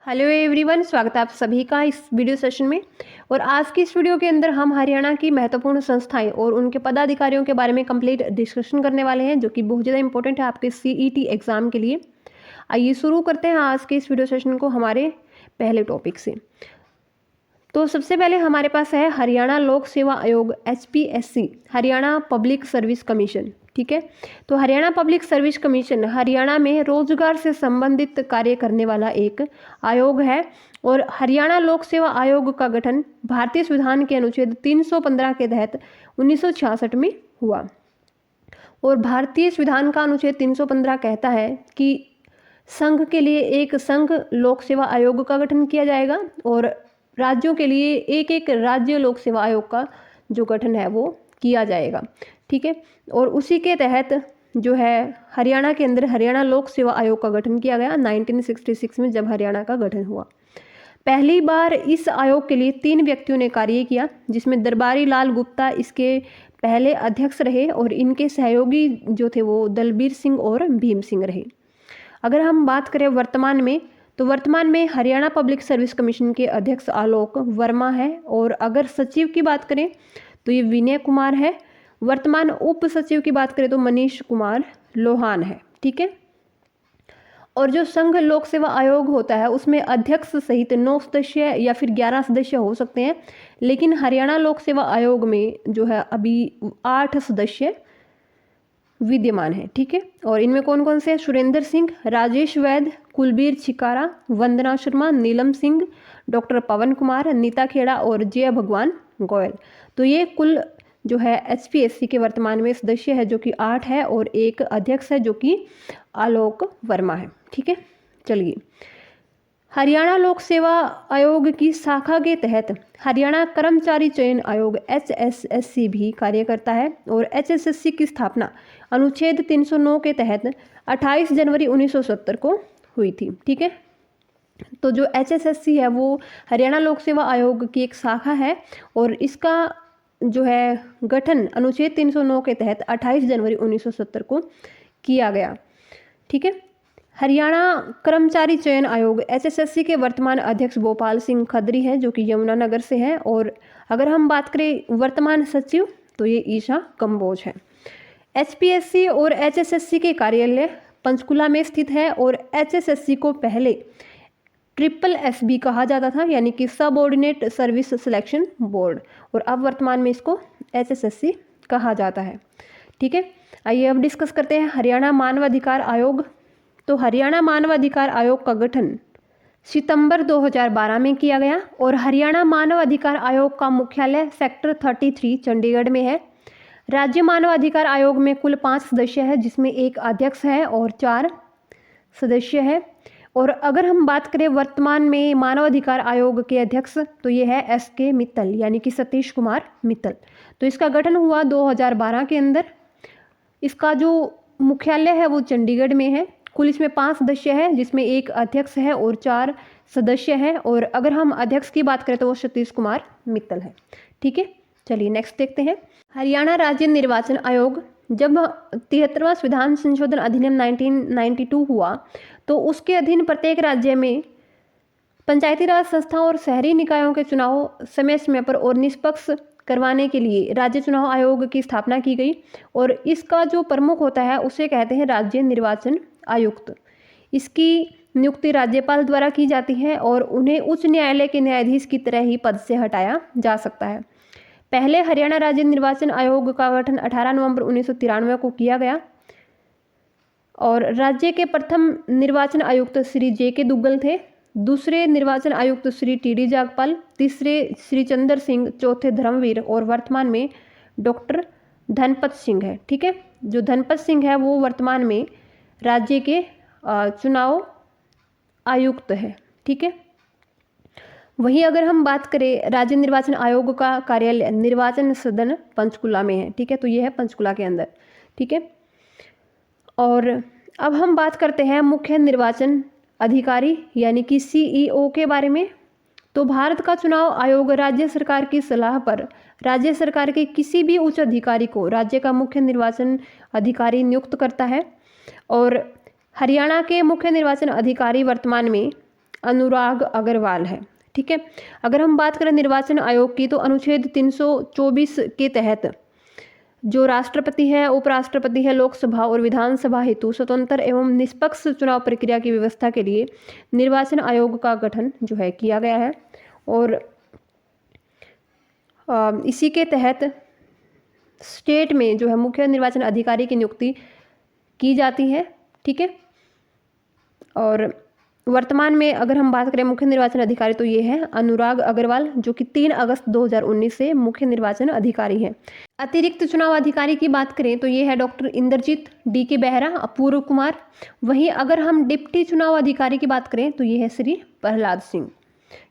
Hello everyone, स्वागत है आप सभी का इस वीडियो सेशन में। और आज की इस वीडियो के अंदर हम हरियाणा की महत्वपूर्ण संस्थाएं और उनके पदाधिकारियों के बारे में कंप्लीट डिस्कशन करने वाले हैं, जो कि बहुत ज़्यादा इंपॉर्टेंट है आपके सीईटी एग्ज़ाम के लिए। आइए शुरू करते हैं आज के इस वीडियो सेशन को हमारे पहले टॉपिक से। तो सबसे पहले हमारे पास है हरियाणा लोक सेवा आयोग HPSC, Haryana public service commission. ठीक है, तो Haryana public service commission Haryana में रोजगार से संबंधित कार्य करने वाला एक आयोग है। और हरियाणा लोक सेवा आयोग का गठन भारतीय संविधान के अनुच्छेद 315 के तहत 1966 में हुआ। और भारतीय संविधान का अनुच्छेद 315 कहता है कि संघ के लिए एक संघ लोक सेवा आयोग का गठन किया जाएगा और राज्यों के लिए एक एक राज्य लोक सेवा आयोग का जो गठन है वो किया जाएगा। ठीक है, और उसी के तहत जो है हरियाणा के अंदर हरियाणा लोक सेवा आयोग का गठन किया गया 1966 में, जब हरियाणा का गठन हुआ। पहली बार इस आयोग के लिए 3 व्यक्तियों ने कार्य किया, जिसमें दरबारी लाल गुप्ता इसके पहले अध्यक्ष रहे और इनके सहयोगी जो थे वो दलबीर सिंह और भीम सिंह रहे। अगर हम बात करें वर्तमान में, तो वर्तमान में हरियाणा पब्लिक सर्विस कमीशन के अध्यक्ष आलोक वर्मा है। और अगर सचिव की बात करें तो ये विनय कुमार है। वर्तमान उप सचिव की बात करें तो मनीष कुमार लोहान है। ठीक है, और जो संघ लोक सेवा आयोग होता है उसमें अध्यक्ष सहित 9 सदस्य या फिर 11 सदस्य हो सकते हैं, लेकिन हरियाणा लोक सेवा आयोग में जो है अभी 8 सदस्य विद्यमान है। ठीक है, और इनमें कौन कौन से हैं? सुरेंद्र सिंह, राजेश वैद, कुलबीर छिकारा, वंदना शर्मा, नीलम सिंह, डॉक्टर पवन कुमार, नीता खेड़ा और जय भगवान गोयल। तो ये कुल जो है HPSC के वर्तमान में सदस्य है, जो कि 8 है, और एक अध्यक्ष है जो कि आलोक वर्मा है। ठीक है, चलिए हरियाणा लोक सेवा आयोग की शाखा के तहत हरियाणा कर्मचारी चयन आयोग HSSC भी कार्य करता है। और HSSC की स्थापना अनुच्छेद 309 के तहत 28 जनवरी 1970 को हुई थी। ठीक है, तो जो HSSC है वो हरियाणा लोक सेवा आयोग की एक शाखा है और इसका जो है गठन अनुच्छेद 309 के तहत 28 जनवरी 1970 को किया गया। ठीक है, हरियाणा कर्मचारी चयन आयोग HSSC के वर्तमान अध्यक्ष गोपाल सिंह खत्री हैं, जो कि यमुनानगर से हैं। और अगर हम बात करें वर्तमान सचिव तो ये ईशा कंबोज है। HPSC और HSSC के कार्यालय पंचकुला में स्थित है और HSSC को पहले SSSB कहा जाता था, यानी कि सबऑर्डिनेट सर्विस सिलेक्शन बोर्ड, और अब वर्तमान में इसको HSSC कहा जाता है। ठीक है, आइए अब डिस्कस करते हैं हरियाणा मानवाधिकार आयोग। तो हरियाणा मानवाधिकार आयोग का गठन सितंबर 2012 में किया गया और हरियाणा मानवाधिकार आयोग का मुख्यालय सेक्टर 33 चंडीगढ़ में है। राज्य मानवाधिकार आयोग में कुल 5 सदस्य है, जिसमें एक अध्यक्ष है और 4 सदस्य है। और अगर हम बात करें वर्तमान में मानवाधिकार आयोग के अध्यक्ष, तो ये है SK मित्तल, यानी कि सतीश कुमार मित्तल। तो इसका गठन हुआ 2012 के अंदर। इसका जो मुख्यालय है वो चंडीगढ़ में है। कुल इसमें 5 सदस्य है, जिसमें एक अध्यक्ष है और 4 सदस्य हैं। और अगर हम अध्यक्ष की बात करें तो वो सतीश कुमार मित्तल है। ठीक है, चलिए नेक्स्ट देखते हैं हरियाणा राज्य निर्वाचन आयोग। जब 73वां संविधान संशोधन अधिनियम 1992 हुआ तो उसके अधीन प्रत्येक राज्य में पंचायती राज संस्थाओं और शहरी निकायों के चुनाव समय समय पर और निष्पक्ष करवाने के लिए राज्य चुनाव आयोग की स्थापना की गई। और इसका जो प्रमुख होता है उसे कहते हैं राज्य निर्वाचन आयुक्त। इसकी नियुक्ति राज्यपाल द्वारा की जाती है और उन्हें उच्च न्यायालय के न्यायाधीश की तरह ही पद से हटाया जा सकता है। पहले हरियाणा राज्य निर्वाचन आयोग का गठन 18 नवंबर 1993 को किया गया और राज्य के प्रथम निर्वाचन आयुक्त श्री JK दुग्गल थे, दूसरे निर्वाचन आयुक्त श्री TD जागपाल, तीसरे श्री चंद्र सिंह, चौथे धर्मवीर और वर्तमान में डॉक्टर धनपत सिंह है। ठीक है, जो धनपत सिंह है वो वर्तमान में राज्य के चुनाव आयुक्त है। ठीक है, वहीं अगर हम बात करें राज्य निर्वाचन आयोग का कार्यालय निर्वाचन सदन पंचकुला में है। ठीक है, तो ये है पंचकुला के अंदर। ठीक है, और अब हम बात करते हैं मुख्य निर्वाचन अधिकारी यानी कि CEO के बारे में। तो भारत का चुनाव आयोग राज्य सरकार की सलाह पर राज्य सरकार के किसी भी उच्च अधिकारी को राज्य का मुख्य निर्वाचन अधिकारी नियुक्त करता है। और हरियाणा के मुख्य निर्वाचन अधिकारी वर्तमान में अनुराग अग्रवाल है। ठीक है। अगर हम बात करें निर्वाचन आयोग की, तो अनुच्छेद 324 के तहत जो राष्ट्रपति है, उपराष्ट्रपति है, लोकसभा और विधानसभा हेतु स्वतंत्र एवं निष्पक्ष चुनाव प्रक्रिया की व्यवस्था के लिए निर्वाचन आयोग का गठन जो है किया गया है। और इसी के तहत स्टेट में जो है मुख्य निर्वाचन अधिकारी की नियुक्ति की जाती है। ठीक है। और वर्तमान में अगर हम बात करें मुख्य निर्वाचन अधिकारी, तो ये है अनुराग अग्रवाल, जो कि 3 अगस्त 2019 से मुख्य निर्वाचन अधिकारी हैं। अतिरिक्त चुनाव अधिकारी की बात करें तो ये है डॉक्टर इंद्रजीत DK बेहरा, अपूर्व कुमार। वहीं अगर हम डिप्टी चुनाव अधिकारी की बात करें तो ये है श्री प्रहलाद सिंह।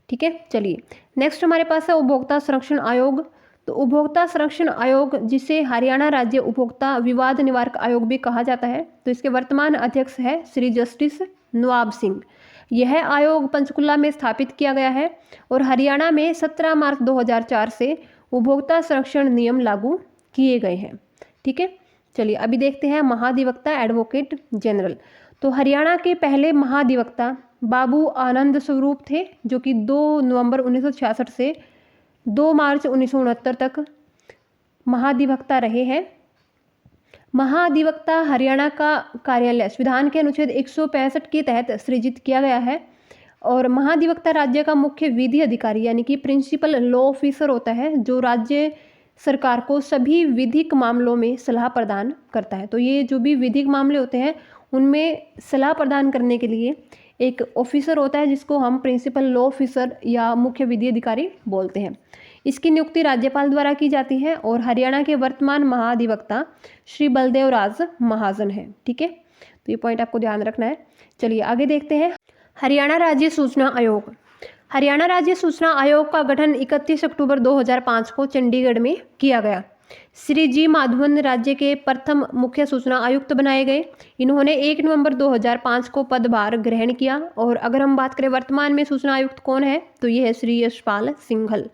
ठीक है। चलिए नेक्स्ट हमारे पास है उपभोक्ता संरक्षण आयोग। तो उपभोक्ता संरक्षण आयोग, जिसे हरियाणा राज्य उपभोक्ता विवाद निवारक आयोग भी कहा जाता है, तो इसके वर्तमान अध्यक्ष है श्री जस्टिस नवाब सिंह। यह आयोग पंचकुला में स्थापित किया गया है और हरियाणा में 17 मार्च 2004 से उपभोक्ता संरक्षण नियम लागू किए गए हैं। ठीक है। चलिए अभी देखते हैं महाधिवक्ता एडवोकेट जनरल। तो हरियाणा के पहले महाधिवक्ता बाबू आनंद स्वरूप थे, जो कि 2 नवंबर 1966 से 2 मार्च 1969 तक महाधिवक्ता रहे हैं। महाधिवक्ता हरियाणा का कार्यालय संविधान के अनुच्छेद 165 के तहत सृजित किया गया है और महाधिवक्ता राज्य का मुख्य विधि अधिकारी यानी कि प्रिंसिपल लॉ ऑफिसर होता है, जो राज्य सरकार को सभी विधिक मामलों में सलाह प्रदान करता है। तो ये जो भी विधिक मामले होते हैं उनमें सलाह प्रदान करने के लिए एक ऑफिसर होता है, जिसको हम प्रिंसिपल लॉ ऑफिसर या मुख्य विधि अधिकारी बोलते हैं। इसकी नियुक्ति राज्यपाल द्वारा की जाती है और हरियाणा के वर्तमान महाधिवक्ता श्री बलदेव राज महाजन है। ठीक है। तो ये पॉइंट आपको ध्यान रखना है। चलिए आगे देखते हैं हरियाणा राज्य सूचना आयोग। हरियाणा राज्य सूचना आयोग का गठन 31 अक्टूबर 2005 को चंडीगढ़ में किया गया। श्री जी माधवन राज्य के प्रथम मुख्य सूचना आयुक्त बनाए गए। इन्होंने 1 नवंबर 2005 को पदभार ग्रहण किया। और अगर हम बात करें वर्तमान में सूचना आयुक्त कौन है, तो ये है श्री यशपाल सिंघल।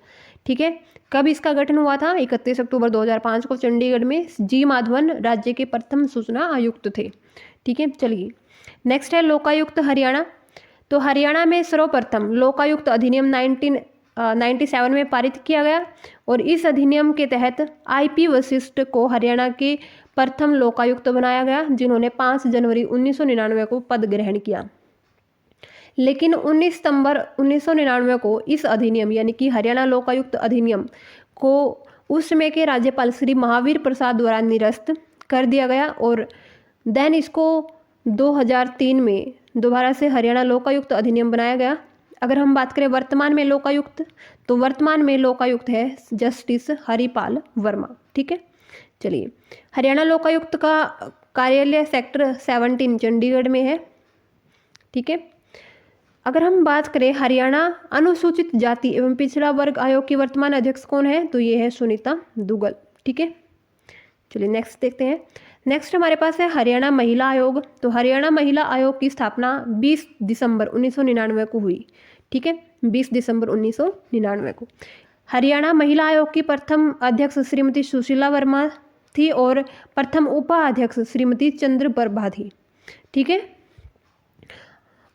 ठीक है। कब इसका गठन हुआ था? 31 अक्टूबर 2005 को चंडीगढ़ में जी माधवन राज्य के प्रथम सूचना आयुक्त थे। ठीक है। चलिए नेक्स्ट है लोकायुक्त हरियाणा। तो हरियाणा में सर्वप्रथम लोकायुक्त अधिनियम 1997 में पारित किया गया और इस अधिनियम के तहत IP वशिष्ठ को हरियाणा के प्रथम लोकायुक्त बनाया गया, जिन्होंने 5 जनवरी 1999 को पद ग्रहण किया। लेकिन 19 सितंबर 1999 को इस अधिनियम यानी कि हरियाणा लोकायुक्त अधिनियम को उस समय के राज्यपाल श्री महावीर प्रसाद द्वारा निरस्त कर दिया गया और देन इसको 2003 में दोबारा से हरियाणा लोकायुक्त अधिनियम बनाया गया। अगर हम बात करें वर्तमान में लोकायुक्त, तो वर्तमान में लोकायुक्त है जस्टिस हरिपाल वर्मा। ठीक है। चलिए हरियाणा लोकायुक्त का कार्यालय सेक्टर 17 चंडीगढ़ में है। ठीक है। अगर हम बात करें हरियाणा अनुसूचित जाति एवं पिछड़ा वर्ग आयोग की वर्तमान अध्यक्ष कौन है, तो ये है सुनीता दुग्गल। ठीक है। चलिए नेक्स्ट देखते हैं। नेक्स्ट हमारे पास है हरियाणा महिला आयोग। तो हरियाणा महिला आयोग की स्थापना 20 दिसंबर 1999 को हुई। ठीक है। 20 दिसंबर 1999 को हरियाणा महिला आयोग की प्रथम अध्यक्ष श्रीमती सुशीला वर्मा थी और प्रथम उपाध्यक्ष श्रीमती चंद्र प्रभा थी। ठीक है।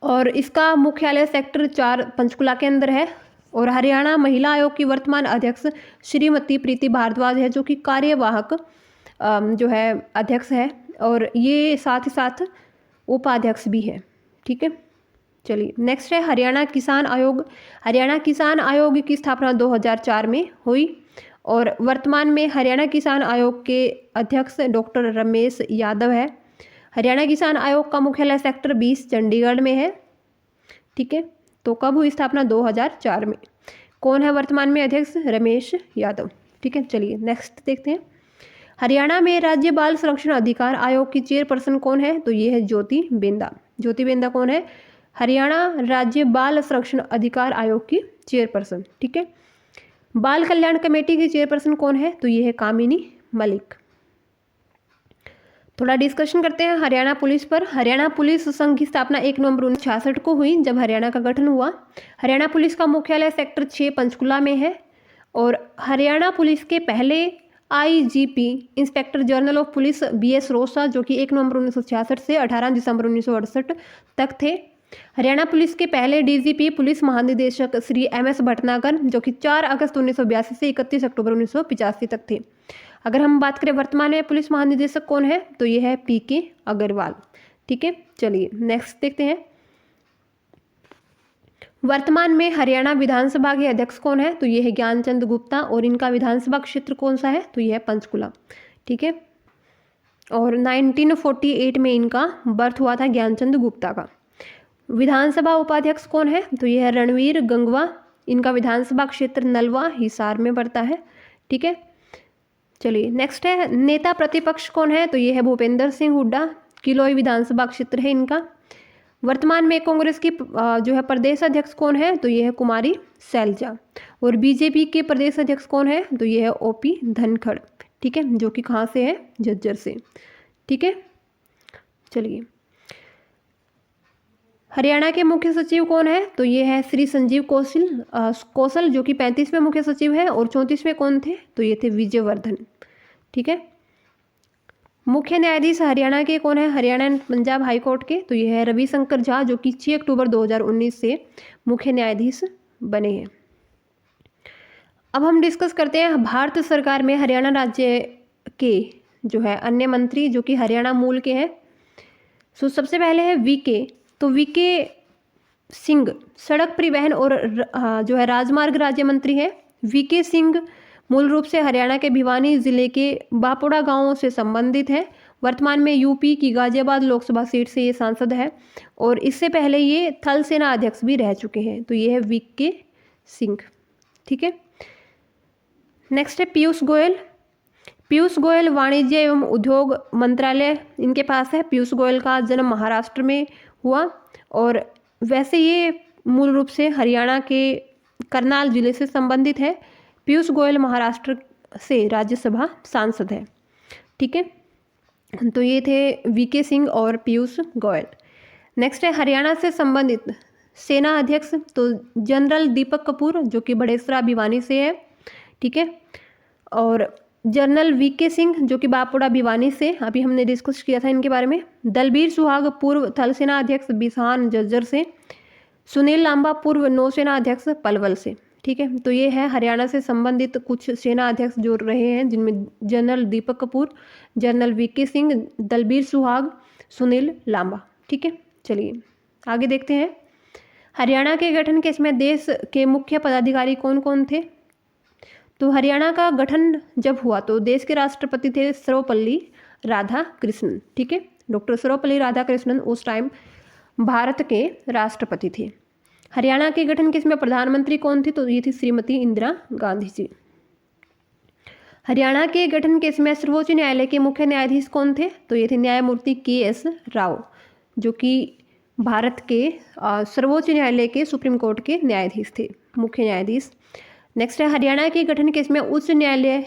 और इसका मुख्यालय सेक्टर 4 पंचकुला के अंदर है और हरियाणा महिला आयोग की वर्तमान अध्यक्ष श्रीमती प्रीति भारद्वाज है, जो कि कार्यवाहक जो है अध्यक्ष है और ये साथ ही साथ उपाध्यक्ष भी है। ठीक है। चलिए नेक्स्ट है हरियाणा किसान आयोग। हरियाणा किसान आयोग की स्थापना 2004 में हुई और वर्तमान में हरियाणा किसान आयोग के अध्यक्ष डॉक्टर रमेश यादव है। हरियाणा किसान आयोग का मुख्यालय सेक्टर 20 चंडीगढ़ में है। ठीक है। तो कब हुई स्थापना? 2004 में। कौन है वर्तमान में अध्यक्ष? रमेश यादव। ठीक है। चलिए नेक्स्ट देखते हैं। हरियाणा में राज्य बाल संरक्षण अधिकार आयोग की चेयरपर्सन कौन है? तो ये है ज्योति बेंदा। ज्योति बेंदा कौन है? हरियाणा राज्य बाल संरक्षण अधिकार आयोग की चेयरपर्सन। ठीक है। बाल कल्याण कमेटी की चेयरपर्सन कौन है? तो ये है कामिनी मलिक। थोड़ा डिस्कशन करते हैं हरियाणा पुलिस पर। हरियाणा पुलिस संघ की स्थापना 1 नवंबर 1966 को हुई, जब हरियाणा का गठन हुआ। हरियाणा पुलिस का मुख्यालय सेक्टर 6 पंचकुला में है और हरियाणा पुलिस के पहले IGP inspector general of police BS रोसा, जो कि 1 नवंबर 1966 से 18 दिसंबर 1968 तक थे। हरियाणा पुलिस के पहले डीजीपी पुलिस महानिदेशक श्री MS भटनागर, जो कि 4 अगस्त 1982 से 31 अक्टूबर 1985 तक थे। अगर हम बात करें वर्तमान में पुलिस महानिदेशक कौन है, तो ये है PK अग्रवाल। ठीक है, चलिए नेक्स्ट देखते हैं। वर्तमान में हरियाणा विधानसभा के अध्यक्ष कौन है, तो ये है ज्ञानचंद गुप्ता, और इनका विधानसभा क्षेत्र कौन सा है, तो ये है पंचकुला। ठीक है, और 1948 में इनका बर्थ हुआ था ज्ञानचंद गुप्ता का। विधानसभा उपाध्यक्ष कौन है, तो ये है रणवीर गंगवा, इनका विधानसभा क्षेत्र नलवा हिसार में पड़ता है। ठीक है, चलिए नेक्स्ट है नेता प्रतिपक्ष कौन है, तो ये है भूपेंद्र सिंह हुड्डा, किलोई विधानसभा क्षेत्र है इनका। वर्तमान में कांग्रेस की जो है प्रदेश अध्यक्ष कौन है, तो ये है कुमारी शैलजा, और बीजेपी के प्रदेश अध्यक्ष कौन है, तो ये है OP धनखड़। ठीक है, जो कि कहाँ से है, झज्जर से। ठीक है, चलिए हरियाणा के मुख्य सचिव कौन है, तो ये है श्री संजीव कौशल, जो कि 35वें मुख्य सचिव है, और 34वें कौन थे, तो ये थे विजयवर्धन। ठीक है, मुख्य न्यायाधीश हरियाणा के कौन है, Haryana and Punjab high court के, तो ये है रविशंकर झा, जो कि 6 अक्टूबर 2019 से मुख्य न्यायाधीश बने हैं। अब हम डिस्कस करते हैं भारत सरकार में हरियाणा राज्य के जो है अन्य मंत्री, जो कि हरियाणा मूल के हैं। सो सबसे पहले है VK, तो VK सिंह सड़क परिवहन और जो है राजमार्ग राज्य मंत्री है। VK सिंह मूल रूप से हरियाणा के भिवानी जिले के बापोड़ा गांव से संबंधित है। वर्तमान में UP की गाजियाबाद लोकसभा सीट से ये सांसद है, और इससे पहले ये थल सेना अध्यक्ष भी रह चुके हैं। तो ये है VK सिंह। ठीक है, नेक्स्ट है पीयूष गोयल। पीयूष गोयल वाणिज्य एवं उद्योग मंत्रालय इनके पास है। पीयूष गोयल का जन्म महाराष्ट्र में हुआ, और वैसे ये मूल रूप से हरियाणा के करनाल जिले से संबंधित है। पीयूष गोयल महाराष्ट्र से राज्यसभा सांसद है। ठीक है, तो ये थे VK सिंह और पीयूष गोयल। नेक्स्ट है हरियाणा से संबंधित सेना अध्यक्ष, तो जनरल दीपक कपूर, जो कि बड़ेसरा भिवानी से है। ठीक है, और जनरल VK सिंह, जो कि बापोड़ा भिवानी से, अभी हमने डिस्कस किया था इनके बारे में। दलबीर सुहाग पूर्व थल सेना अध्यक्ष बिसाहन झज्जर से। सुनील लांबा पूर्व नौसेना अध्यक्ष पलवल से। ठीक है, तो ये है हरियाणा से संबंधित कुछ सेना अध्यक्ष जो रहे हैं, जिनमें general Deepak Kapoor, general VK Singh, Dalbir सुहाग, सुनील लांबा। ठीक है, चलिए आगे देखते हैं। हरियाणा के गठन के इसमें देश के मुख्य पदाधिकारी कौन कौन थे, तो हरियाणा का गठन जब हुआ तो देश के राष्ट्रपति थे सर्वपल्ली राधाकृष्णन। ठीक है, डॉक्टर सर्वपल्ली राधाकृष्णन उस टाइम भारत के राष्ट्रपति थे। हरियाणा के गठन के इसमें प्रधानमंत्री कौन थी, तो ये थी श्रीमती इंदिरा गांधी जी। हरियाणा के गठन के इसमें सर्वोच्च न्यायालय के मुख्य न्यायाधीश कौन थे, तो ये थे न्यायमूर्ति KS राव, जो कि भारत के सर्वोच्च न्यायालय के सुप्रीम कोर्ट के न्यायाधीश थे, मुख्य न्यायाधीश। नेक्स्ट है हरियाणा के गठन के इसमें उच्च न्यायालय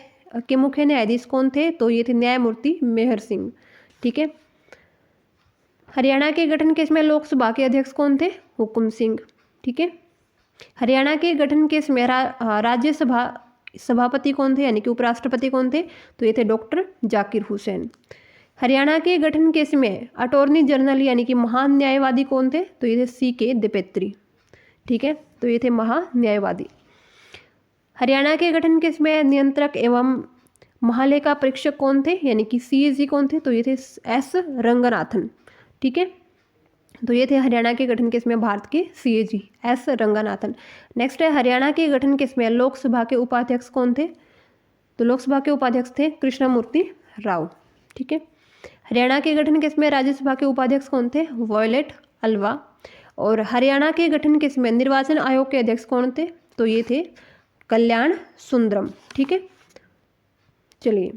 के मुख्य न्यायाधीश कौन थे, तो ये थे न्यायमूर्ति मेहर सिंह। ठीक है, हरियाणा के गठन के इसमें लोकसभा के अध्यक्ष कौन थे, हुकुम सिंह। ठीक है, हरियाणा के गठन के इसमें राज्यसभा सभापति कौन थे, यानी कि उपराष्ट्रपति कौन थे, तो ये थे डॉक्टर जाकिर हुसैन। हरियाणा के गठन के इसमें अटॉर्नी जनरल यानी कि महान न्यायवादी कौन थे, तो ये थे CK द्विवेदी। ठीक है, तो ये थे महान्यायवादी। हरियाणा के गठन के इसमें नियंत्रक एवं महालेखा परीक्षक कौन थे, यानी कि CAG कौन थे, तो ये थे S रंगनाथन। ठीक है, तो ये थे हरियाणा के गठन के इसमें भारत के CAG S रंगनाथन। नेक्स्ट है हरियाणा के गठन के इसमें लोकसभा के उपाध्यक्ष कौन थे, तो लोकसभा के उपाध्यक्ष थे कृष्णमूर्ति राव। ठीक है, हरियाणा के गठन के इसमें राज्यसभा के उपाध्यक्ष कौन थे, वॉयलेट अलवा। और हरियाणा के गठन के इसमें निर्वाचन आयोग के अध्यक्ष कौन थे, तो ये थे कल्याण सुंदरम। ठीक है, चलिए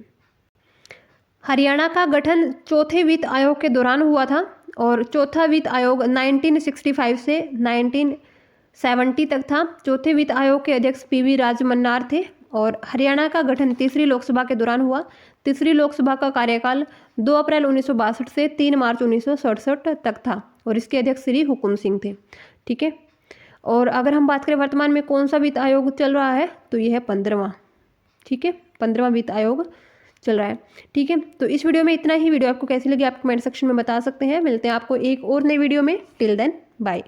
हरियाणा का गठन चौथे वित्त आयोग के दौरान हुआ था, और चौथा वित्त आयोग 1965 से 1970 तक था। चौथे वित्त आयोग के अध्यक्ष PV राजमन्नार थे, और हरियाणा का गठन तीसरी लोकसभा के दौरान हुआ। तीसरी लोकसभा का कार्यकाल 2 अप्रैल 1962 से 3 मार्च 1967 तक था, और इसके अध्यक्ष श्री हुकुम सिंह थे। ठीक है, और अगर हम बात करें वर्तमान में कौन सा वित्त आयोग चल रहा है, तो ये है 15वां। ठीक है, 15वां वित्त आयोग चल रहा है। ठीक है, तो इस वीडियो में इतना ही। वीडियो आपको कैसी लगी आप कमेंट सेक्शन में बता सकते हैं। मिलते हैं आपको एक और नई वीडियो में। Till then bye.